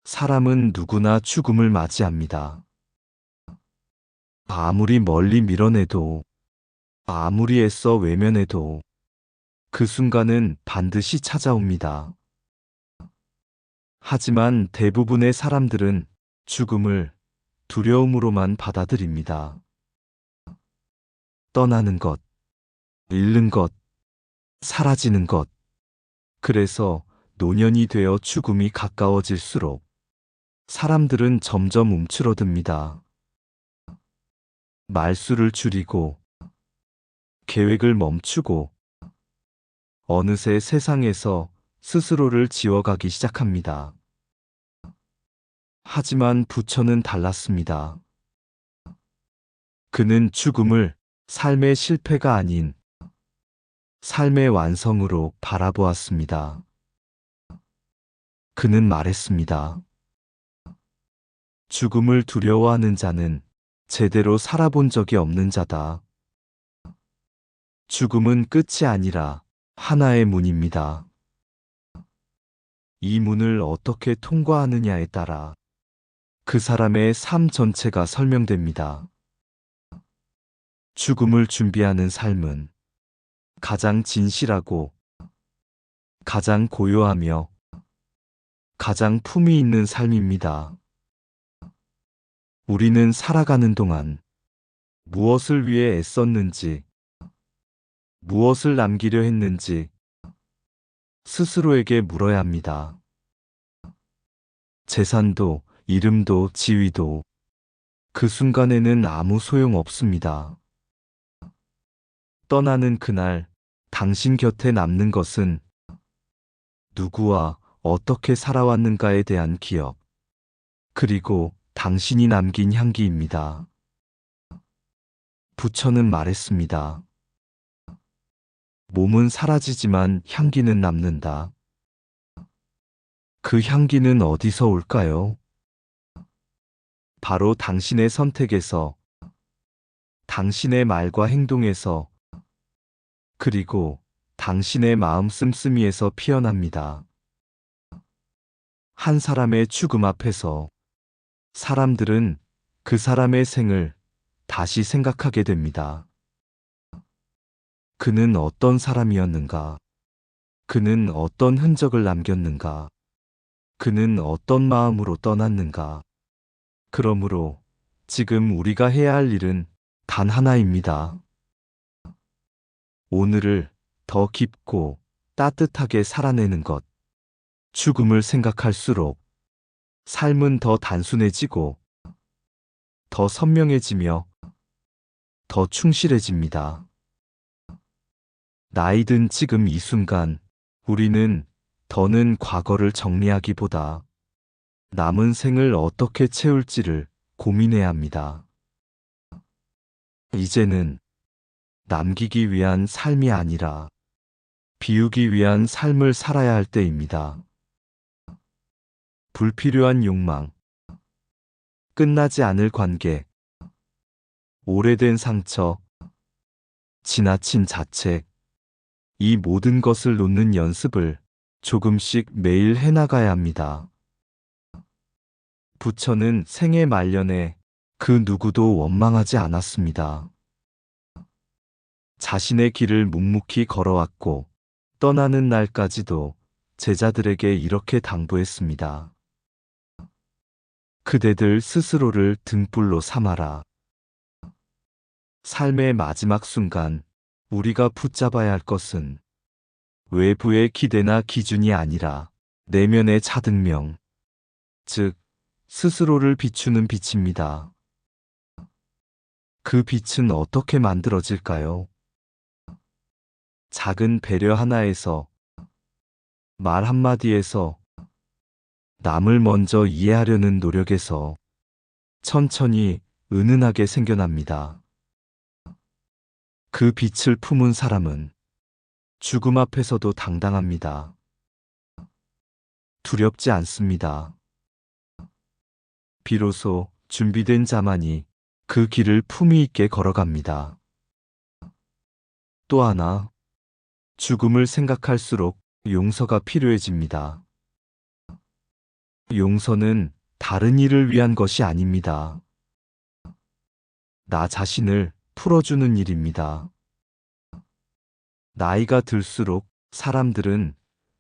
사람은 누구나 죽음을 맞이합니다. 아무리 멀리 밀어내도, 아무리 애써 외면해도 그 순간은 반드시 찾아옵니다. 하지만 대부분의 사람들은 죽음을 두려움으로만 받아들입니다. 떠나는 것, 잃는 것, 사라지는 것. 그래서 노년이 되어 죽음이 가까워질수록 사람들은 점점 움츠러듭니다. 말수를 줄이고 계획을 멈추고 어느새 세상에서 스스로를 지워가기 시작합니다. 하지만 부처는 달랐습니다. 그는 죽음을 삶의 실패가 아닌 삶의 완성으로 바라보았습니다. 그는 말했습니다. 죽음을 두려워하는 자는 제대로 살아본 적이 없는 자다. 죽음은 끝이 아니라 하나의 문입니다. 이 문을 어떻게 통과하느냐에 따라 그 사람의 삶 전체가 설명됩니다. 죽음을 준비하는 삶은 가장 진실하고 가장 고요하며 가장 품위 있는 삶입니다. 우리는 살아가는 동안 무엇을 위해 애썼는지, 무엇을 남기려 했는지 스스로에게 물어야 합니다. 재산도, 이름도, 지위도 그 순간에는 아무 소용 없습니다. 떠나는 그날 당신 곁에 남는 것은 누구와 어떻게 살아왔는가에 대한 기억, 그리고 당신이 남긴 향기입니다. 부처는 말했습니다. 몸은 사라지지만 향기는 남는다. 그 향기는 어디서 올까요? 바로 당신의 선택에서, 당신의 말과 행동에서, 그리고 당신의 마음 씀씀이에서 피어납니다. 한 사람의 죽음 앞에서 사람들은 그 사람의 생을 다시 생각하게 됩니다. 그는 어떤 사람이었는가? 그는 어떤 흔적을 남겼는가? 그는 어떤 마음으로 떠났는가? 그러므로 지금 우리가 해야 할 일은 단 하나입니다. 오늘을 더 깊고 따뜻하게 살아내는 것. 죽음을 생각할수록 삶은 더 단순해지고 더 선명해지며 더 충실해집니다. 나이든 지금 이 순간 우리는 더는 과거를 정리하기보다 남은 생을 어떻게 채울지를 고민해야 합니다. 이제는 남기기 위한 삶이 아니라 비우기 위한 삶을 살아야 할 때입니다. 불필요한 욕망, 끝나지 않을 관계, 오래된 상처, 지나친 자책, 이 모든 것을 놓는 연습을 조금씩 매일 해나가야 합니다. 부처는 생애 말년에 그 누구도 원망하지 않았습니다. 자신의 길을 묵묵히 걸어왔고 떠나는 날까지도 제자들에게 이렇게 당부했습니다. 그대들 스스로를 등불로 삼아라. 삶의 마지막 순간 우리가 붙잡아야 할 것은 외부의 기대나 기준이 아니라 내면의 자등명, 즉 스스로를 비추는 빛입니다. 그 빛은 어떻게 만들어질까요? 작은 배려 하나에서, 말 한마디에서, 남을 먼저 이해하려는 노력에서 천천히 은은하게 생겨납니다. 그 빛을 품은 사람은 죽음 앞에서도 당당합니다. 두렵지 않습니다. 비로소 준비된 자만이 그 길을 품위 있게 걸어갑니다. 또 하나, 죽음을 생각할수록 용서가 필요해집니다. 용서는 다른 이를 위한 것이 아닙니다. 나 자신을 풀어주는 일입니다. 나이가 들수록 사람들은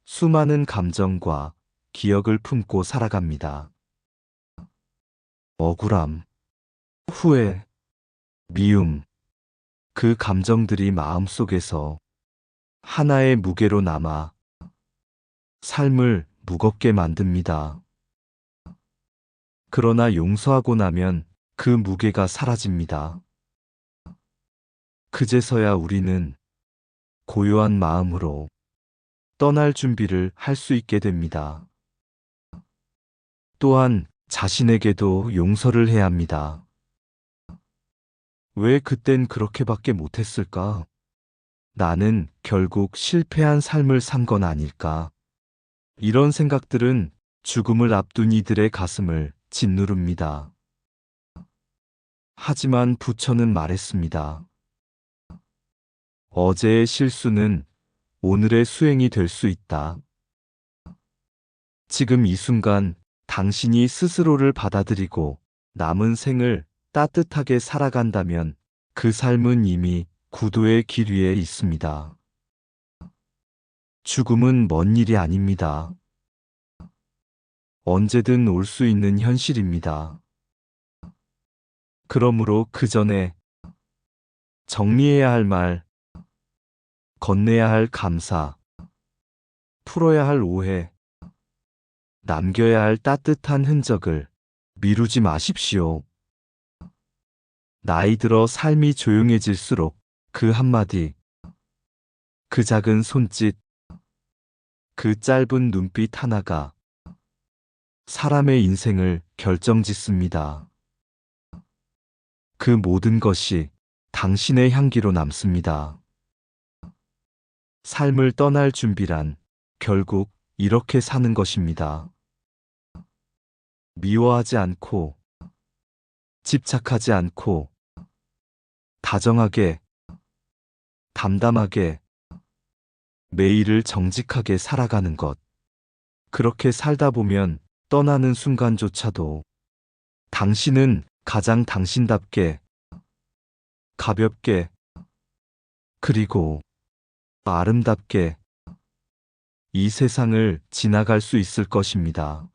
수많은 감정과 기억을 품고 살아갑니다. 억울함, 후회, 미움, 그 감정들이 마음속에서 하나의 무게로 남아 삶을 무겁게 만듭니다. 그러나 용서하고 나면 그 무게가 사라집니다. 그제서야 우리는 고요한 마음으로 떠날 준비를 할 수 있게 됩니다. 또한 자신에게도 용서를 해야 합니다. 왜 그땐 그렇게밖에 못했을까? 나는 결국 실패한 삶을 산 건 아닐까? 이런 생각들은 죽음을 앞둔 이들의 가슴을 짓누릅니다. 하지만 부처는 말했습니다. 어제의 실수는 오늘의 수행이 될 수 있다. 지금 이 순간 당신이 스스로를 받아들이고 남은 생을 따뜻하게 살아간다면 그 삶은 이미 구도의 길 위에 있습니다. 죽음은 먼 일이 아닙니다. 언제든 올 수 있는 현실입니다. 그러므로 그 전에 정리해야 할 말, 건네야 할 감사, 풀어야 할 오해, 남겨야 할 따뜻한 흔적을 미루지 마십시오. 나이 들어 삶이 조용해질수록 그 한마디, 그 작은 손짓, 그 짧은 눈빛 하나가 사람의 인생을 결정짓습니다. 그 모든 것이 당신의 향기로 남습니다. 삶을 떠날 준비란 결국 이렇게 사는 것입니다. 미워하지 않고, 집착하지 않고, 다정하게, 담담하게, 매일을 정직하게 살아가는 것. 그렇게 살다 보면 떠나는 순간조차도 당신은 가장 당신답게, 가볍게, 그리고 아름답게 이 세상을 지나갈 수 있을 것입니다.